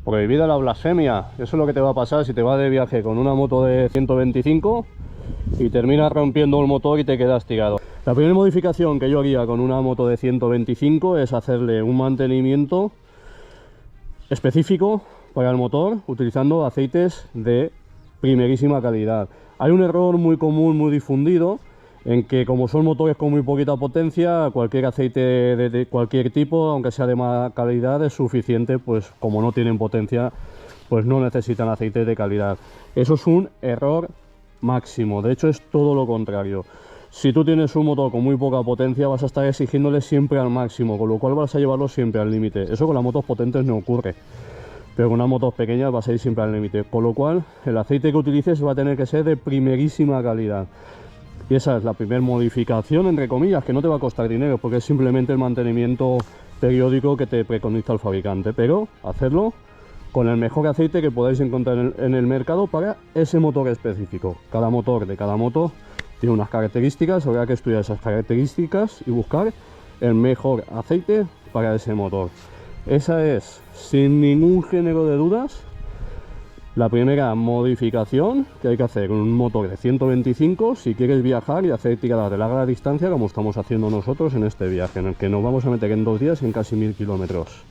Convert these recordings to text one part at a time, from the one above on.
Prohibida la blasfemia. Eso es lo que te va a pasar si te vas de viaje con una moto de 125 y terminas rompiendo el motor y te quedas tirado. La primera modificación que yo haría con una moto de 125 es hacerle un mantenimiento específico para el motor utilizando aceites de primerísima calidad. Hay un error muy común, muy difundido, en que como son motores con muy poquita potencia, cualquier aceite de cualquier tipo, aunque sea de mala calidad, es suficiente, pues como no tienen potencia, pues no necesitan aceites de calidad. Eso es un error máximo, de hecho es todo lo contrario. Si tú tienes un motor con muy poca potencia, vas a estar exigiéndole siempre al máximo, con lo cual vas a llevarlo siempre al límite. Eso con las motos potentes no ocurre, pero con unas motos pequeñas vas a ir siempre al límite, con lo cual el aceite que utilices va a tener que ser de primerísima calidad. Y esa es la primera modificación, entre comillas, que no te va a costar dinero, porque es simplemente el mantenimiento periódico que te preconiza el fabricante, pero hacerlo con el mejor aceite que podáis encontrar en el mercado para ese motor específico. Cada motor de cada moto tiene unas características, habrá que estudiar esas características y buscar el mejor aceite para ese motor. Esa es, sin ningún género de dudas, la primera modificación que hay que hacer con un motor de 125 si quieres viajar y hacer tiradas de larga distancia como estamos haciendo nosotros en este viaje, en el que nos vamos a meter en 2 días en casi 1000 kilómetros.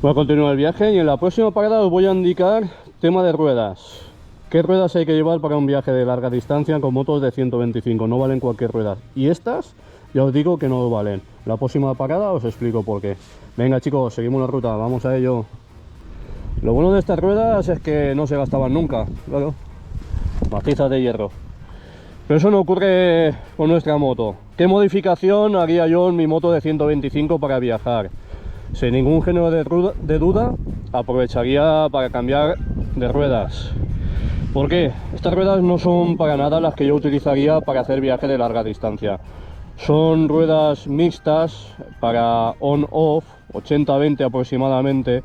Voy a continuar el viaje y en la próxima parada os voy a indicar tema de ruedas. ¿Qué ruedas hay que llevar para un viaje de larga distancia con motos de 125? No valen cualquier rueda. Y estas, ya os digo que no valen. La próxima parada os explico por qué. Venga chicos, seguimos la ruta, vamos a ello. Lo bueno de estas ruedas es que no se gastaban nunca, claro. Macizas de hierro. Pero eso no ocurre con nuestra moto. ¿Qué modificación haría yo en mi moto de 125 para viajar? Sin ningún género de duda, aprovecharía para cambiar de ruedas. ¿Por qué? Estas ruedas no son para nada las que yo utilizaría para hacer viaje de larga distancia. Son ruedas mixtas para on-off, 80-20 aproximadamente.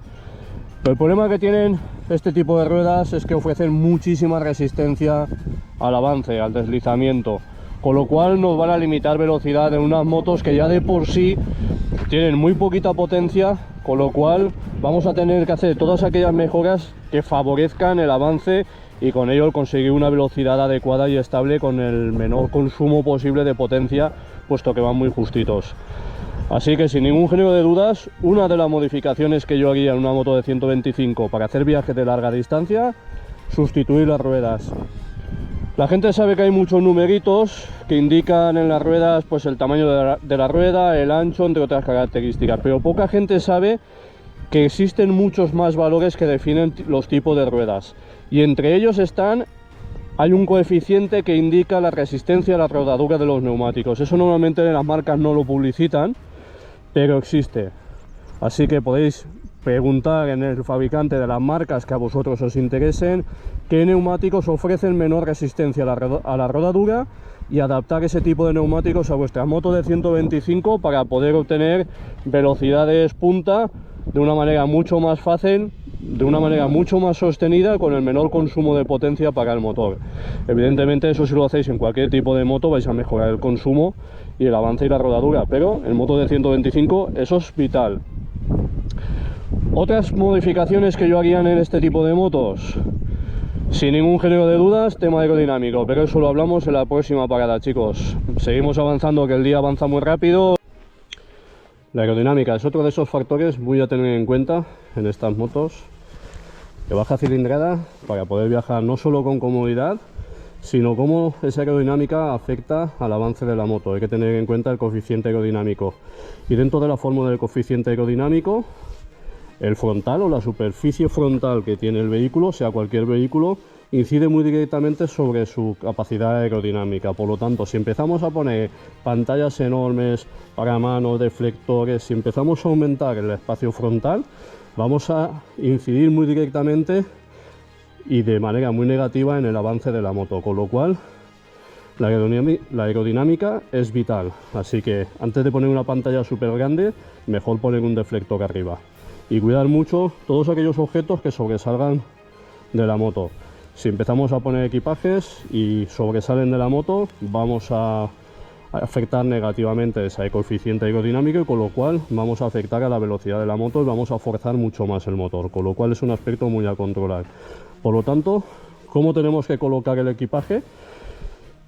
Pero el problema que tienen este tipo de ruedas es que ofrecen muchísima resistencia al avance, al deslizamiento, con lo cual nos van a limitar velocidad en unas motos que ya de por sí tienen muy poquita potencia, con lo cual vamos a tener que hacer todas aquellas mejoras que favorezcan el avance y con ello conseguir una velocidad adecuada y estable con el menor consumo posible de potencia, puesto que van muy justitos. Así que sin ningún género de dudas, una de las modificaciones que yo haría en una moto de 125 para hacer viajes de larga distancia, sustituir las ruedas. La gente sabe que hay muchos numeritos que indican en las ruedas pues el tamaño de la rueda, el ancho, entre otras características, pero poca gente sabe que existen muchos más valores que definen los tipos de ruedas, y entre ellos hay un coeficiente que indica la resistencia a la rodadura de los neumáticos. Eso normalmente las marcas no lo publicitan, pero existe. Así que podéis preguntar en el fabricante de las marcas que a vosotros os interesen qué neumáticos ofrecen menor resistencia a la rodadura y adaptar ese tipo de neumáticos a vuestra moto de 125 para poder obtener velocidades punta de una manera mucho más fácil, de una manera mucho más sostenida, con el menor consumo de potencia para el motor. Evidentemente eso si lo hacéis en cualquier tipo de moto vais a mejorar el consumo y el avance y la rodadura, pero en moto de 125 eso es vital. Otras modificaciones que yo haría en este tipo de motos, sin ningún género de dudas, tema aerodinámico, pero eso lo hablamos en la próxima parada, chicos. Seguimos avanzando, que el día avanza muy rápido. La aerodinámica es otro de esos factores muy a tener en cuenta en estas motos de baja cilindrada para poder viajar no solo con comodidad, sino cómo esa aerodinámica afecta al avance de la moto. Hay que tener en cuenta el coeficiente aerodinámico. Y dentro de la fórmula del coeficiente aerodinámico, el frontal o la superficie frontal que tiene el vehículo, sea cualquier vehículo, incide muy directamente sobre su capacidad aerodinámica. Por lo tanto, si empezamos a poner pantallas enormes para manos, deflectores, si empezamos a aumentar el espacio frontal, vamos a incidir muy directamente y de manera muy negativa en el avance de la moto, con lo cual la aerodinámica es vital. Así que antes de poner una pantalla súper grande, mejor poner un deflector arriba y cuidar mucho todos aquellos objetos que sobresalgan de la moto. Si empezamos a poner equipajes y sobresalen de la moto, vamos a afectar negativamente ese coeficiente aerodinámico, y con lo cual vamos a afectar a la velocidad de la moto y vamos a forzar mucho más el motor, con lo cual es un aspecto muy a controlar. Por lo tanto, ¿cómo tenemos que colocar el equipaje?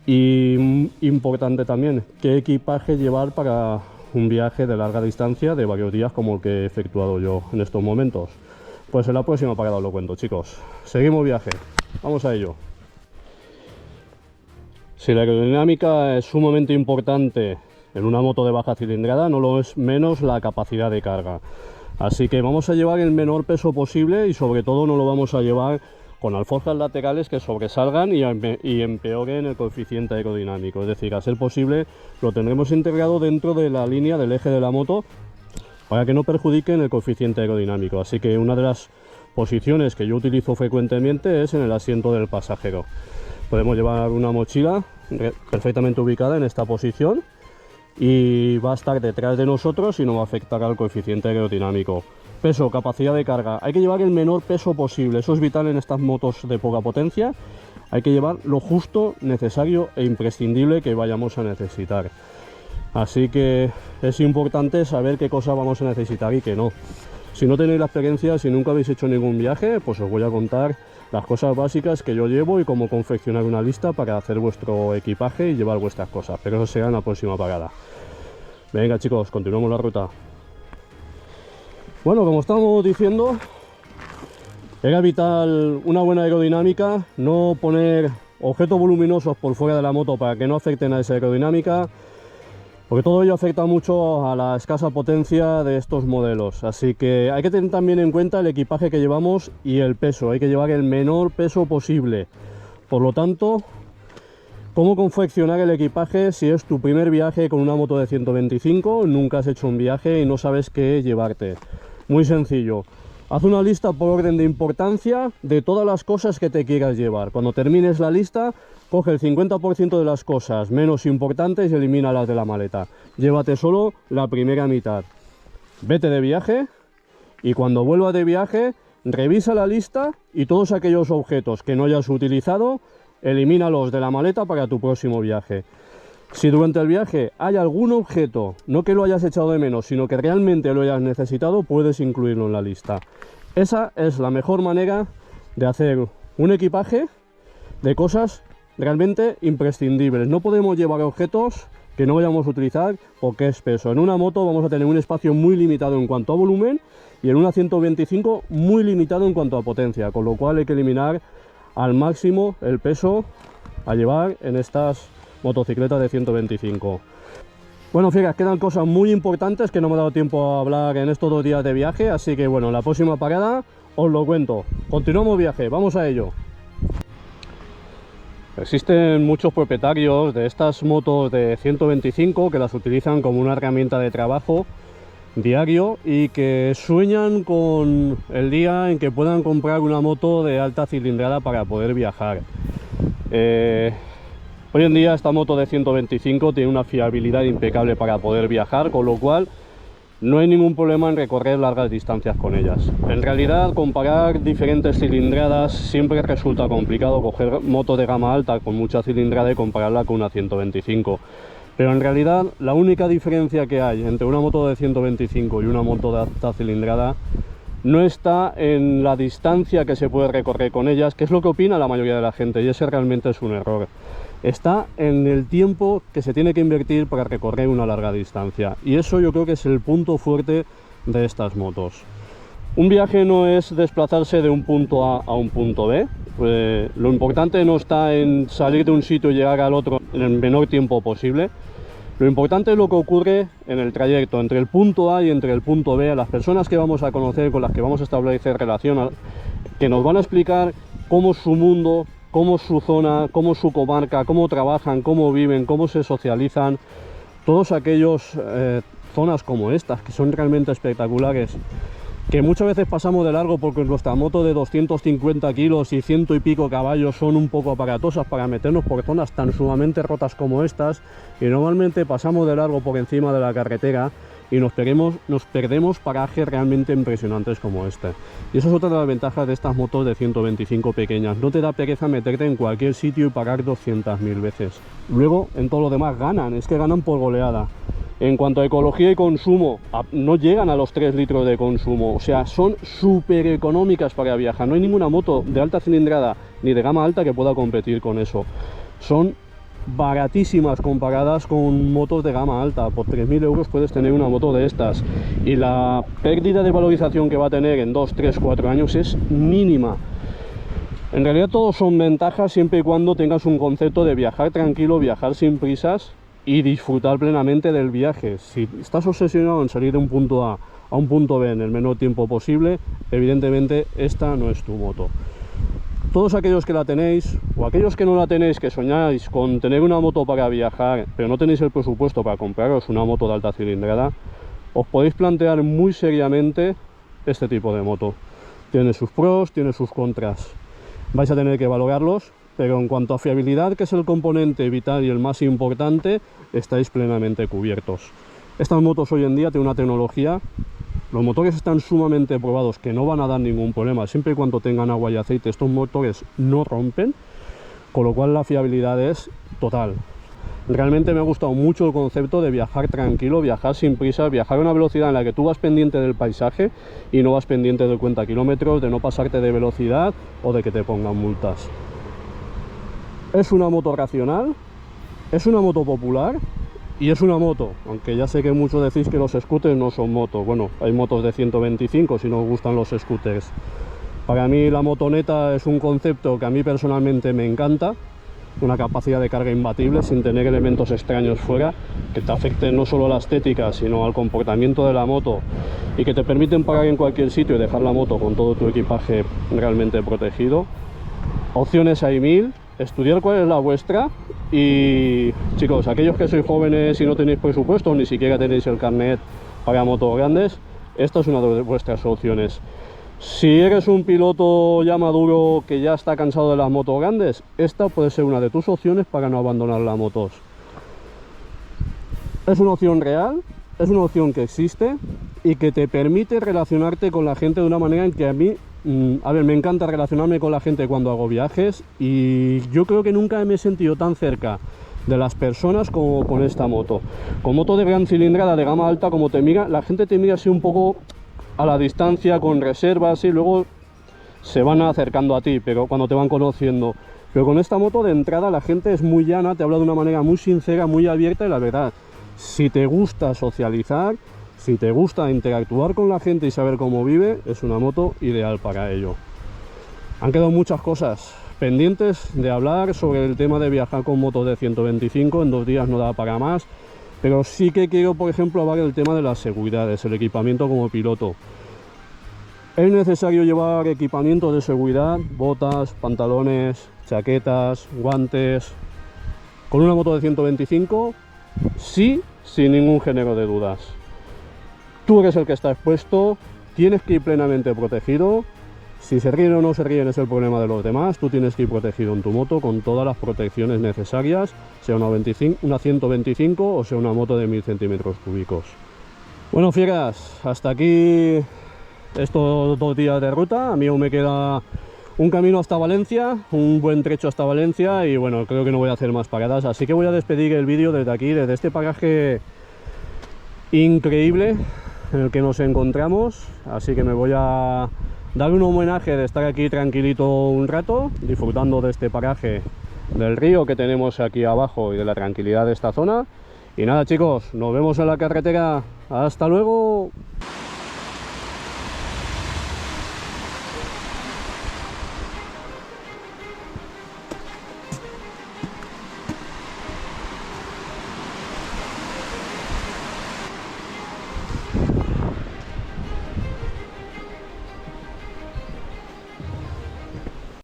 Y importante también, ¿qué equipaje llevar para un viaje de larga distancia de varios días como el que he efectuado yo en estos momentos? Pues en la próxima parada os lo cuento, chicos. Seguimos viaje, vamos a ello. Si la aerodinámica es sumamente importante en una moto de baja cilindrada, no lo es menos la capacidad de carga. Así que vamos a llevar el menor peso posible, y sobre todo no lo vamos a llevar con alforjas laterales que sobresalgan y empeoren el coeficiente aerodinámico. Es decir, a ser posible lo tendremos integrado dentro de la línea del eje de la moto para que no perjudiquen el coeficiente aerodinámico. Así que una de las posiciones que yo utilizo frecuentemente es en el asiento del pasajero. Podemos llevar una mochila perfectamente ubicada en esta posición y va a estar detrás de nosotros y no va a afectar al coeficiente aerodinámico. Peso, capacidad de carga, hay que llevar el menor peso posible, eso es vital en estas motos de poca potencia. Hay que llevar lo justo, necesario e imprescindible que vayamos a necesitar. Así que es importante saber qué cosas vamos a necesitar y qué no. Si no tenéis la experiencia, si nunca habéis hecho ningún viaje, pues os voy a contar las cosas básicas que yo llevo y cómo confeccionar una lista para hacer vuestro equipaje y llevar vuestras cosas, pero eso será en la próxima parada. Venga chicos, continuamos la ruta. Bueno, como estábamos diciendo, era vital una buena aerodinámica, no poner objetos voluminosos por fuera de la moto para que no afecten a esa aerodinámica, porque todo ello afecta mucho a la escasa potencia de estos modelos. Así que hay que tener también en cuenta el equipaje que llevamos y el peso, hay que llevar el menor peso posible. Por lo tanto, ¿cómo confeccionar el equipaje si es tu primer viaje con una moto de 125, nunca has hecho un viaje y no sabes qué llevarte? Muy sencillo, haz una lista por orden de importancia de todas las cosas que te quieras llevar. Cuando termines la lista, coge el 50% de las cosas menos importantes y elimínalas de la maleta. Llévate solo la primera mitad. Vete de viaje y cuando vuelvas de viaje, revisa la lista y todos aquellos objetos que no hayas utilizado, elimínalos de la maleta para tu próximo viaje. Si durante el viaje hay algún objeto, no que lo hayas echado de menos, sino que realmente lo hayas necesitado, puedes incluirlo en la lista. Esa es la mejor manera de hacer un equipaje de cosas realmente imprescindibles. No podemos llevar objetos que no vayamos a utilizar porque es peso. En una moto vamos a tener un espacio muy limitado en cuanto a volumen y en una 125 muy limitado en cuanto a potencia, con lo cual hay que eliminar al máximo el peso a llevar en estas motocicletas de 125. Bueno, fíjate, quedan cosas muy importantes que no me ha dado tiempo a hablar en estos 2 días de viaje, así que bueno, en la próxima parada os lo cuento. Continuamos viaje, vamos a ello. Existen muchos propietarios de estas motos de 125 que las utilizan como una herramienta de trabajo diario y que sueñan con el día en que puedan comprar una moto de alta cilindrada para poder viajar. Hoy en día esta moto de 125 tiene una fiabilidad impecable para poder viajar, con lo cual no hay ningún problema en recorrer largas distancias con ellas. En realidad, comparar diferentes cilindradas siempre resulta complicado, coger motos de gama alta con mucha cilindrada y compararla con una 125. Pero en realidad la única diferencia que hay entre una moto de 125 y una moto de alta cilindrada no está en la distancia que se puede recorrer con ellas, que es lo que opina la mayoría de la gente, y ese realmente es un error. Está en el tiempo que se tiene que invertir para recorrer una larga distancia, y eso yo creo que es el punto fuerte de estas motos. Un viaje no es desplazarse de un punto A a un punto B. Lo importante no está en salir de un sitio y llegar al otro en el menor tiempo posible. Lo importante es lo que ocurre en el trayecto entre el punto A y entre el punto B, a las personas que vamos a conocer, con las que vamos a establecer relación, que nos van a explicar cómo es su mundo, cómo es su zona, cómo es su comarca, cómo trabajan, cómo viven, cómo se socializan. Todos aquellos zonas como estas, que son realmente espectaculares, que muchas veces pasamos de largo porque nuestra moto de 250 kilos y 100 y pico caballos son un poco aparatosas para meternos por zonas tan sumamente rotas como estas, y normalmente pasamos de largo por encima de la carretera y nos perdemos parajes realmente impresionantes como este. Y eso es otra de las ventajas de estas motos de 125 pequeñas. No te da pereza meterte en cualquier sitio y parar 200.000 veces. Luego, en todo lo demás ganan, es que ganan por goleada. En cuanto a ecología y consumo, no llegan a los 3 litros de consumo. O sea, son súper económicas para viajar. No hay ninguna moto de alta cilindrada ni de gama alta que pueda competir con eso. Son baratísimas comparadas con motos de gama alta. Por 3.000 euros puedes tener una moto de estas. Y la pérdida de valorización que va a tener en 2, 3, 4 años es mínima. En realidad todos son ventajas siempre y cuando tengas un concepto de viajar tranquilo, viajar sin prisas y disfrutar plenamente del viaje. Si estás obsesionado en salir de un punto A a un punto B en el menor tiempo posible, evidentemente esta no es tu moto. Todos aquellos que la tenéis, o aquellos que no la tenéis, que soñáis con tener una moto para viajar, pero no tenéis el presupuesto para compraros una moto de alta cilindrada, os podéis plantear muy seriamente este tipo de moto. Tiene sus pros, tiene sus contras. Vais a tener que valorarlos, pero en cuanto a fiabilidad, que es el componente vital y el más importante, estáis plenamente cubiertos. Estas motos hoy en día tienen una tecnología, los motores están sumamente probados que no van a dar ningún problema, siempre y cuando tengan agua y aceite, estos motores no rompen, con lo cual la fiabilidad es total. Realmente me ha gustado mucho el concepto de viajar tranquilo, viajar sin prisa, viajar a una velocidad en la que tú vas pendiente del paisaje y no vas pendiente del cuenta kilómetros, de no pasarte de velocidad o de que te pongan multas. Es una moto racional, es una moto popular y es una moto, aunque ya sé que muchos decís que los scooters no son motos. Bueno, hay motos de 125 si no os gustan los scooters. Para mí la motoneta es un concepto que a mí personalmente me encanta, una capacidad de carga imbatible sin tener elementos extraños fuera que te afecten no solo a la estética sino al comportamiento de la moto y que te permiten parar en cualquier sitio y dejar la moto con todo tu equipaje realmente protegido. Opciones hay 1000, estudiar cuál es la vuestra y chicos, aquellos que sois jóvenes y no tenéis presupuesto, ni siquiera tenéis el carnet para motos grandes, esta es una de vuestras opciones. Si eres un piloto ya maduro que ya está cansado de las motos grandes, esta puede ser una de tus opciones para no abandonar las motos. Es una opción real, es una opción que existe y que te permite relacionarte con la gente de una manera en que a mí, me encanta relacionarme con la gente cuando hago viajes y yo creo que nunca me he sentido tan cerca de las personas como con esta moto. Con moto de gran cilindrada, de gama alta, como te mira, la gente te mira así un poco a la distancia, con reservas y luego se van acercando a ti, pero cuando te van conociendo. Pero con esta moto de entrada la gente es muy llana, te habla de una manera muy sincera, muy abierta y la verdad, si te gusta socializar, si te gusta interactuar con la gente y saber cómo vive, es una moto ideal para ello. Han quedado muchas cosas pendientes de hablar sobre el tema de viajar con motos de 125, en 2 días no da para más. Pero sí que quiero, por ejemplo, hablar del tema de las seguridades, el equipamiento como piloto. Es necesario llevar equipamiento de seguridad, botas, pantalones, chaquetas, guantes. Con una moto de 125, sí, sin ningún género de dudas. Tú eres el que está expuesto, tienes que ir plenamente protegido. Si se ríen o no se ríen es el problema de los demás, tú tienes que ir protegido en tu moto con todas las protecciones necesarias, sea una 125 o sea una moto de 1000 centímetros cúbicos. Bueno, fieras, hasta aquí estos 2 días de ruta. A mí aún me queda un camino hasta Valencia, un buen trecho hasta Valencia y bueno, creo que no voy a hacer más paradas, así que voy a despedir el vídeo desde aquí, desde este paraje increíble en el que nos encontramos, así que me voy a dar un homenaje de estar aquí tranquilito un rato, disfrutando de este paraje, del río que tenemos aquí abajo y de la tranquilidad de esta zona. Y nada chicos, nos vemos en la carretera. ¡Hasta luego!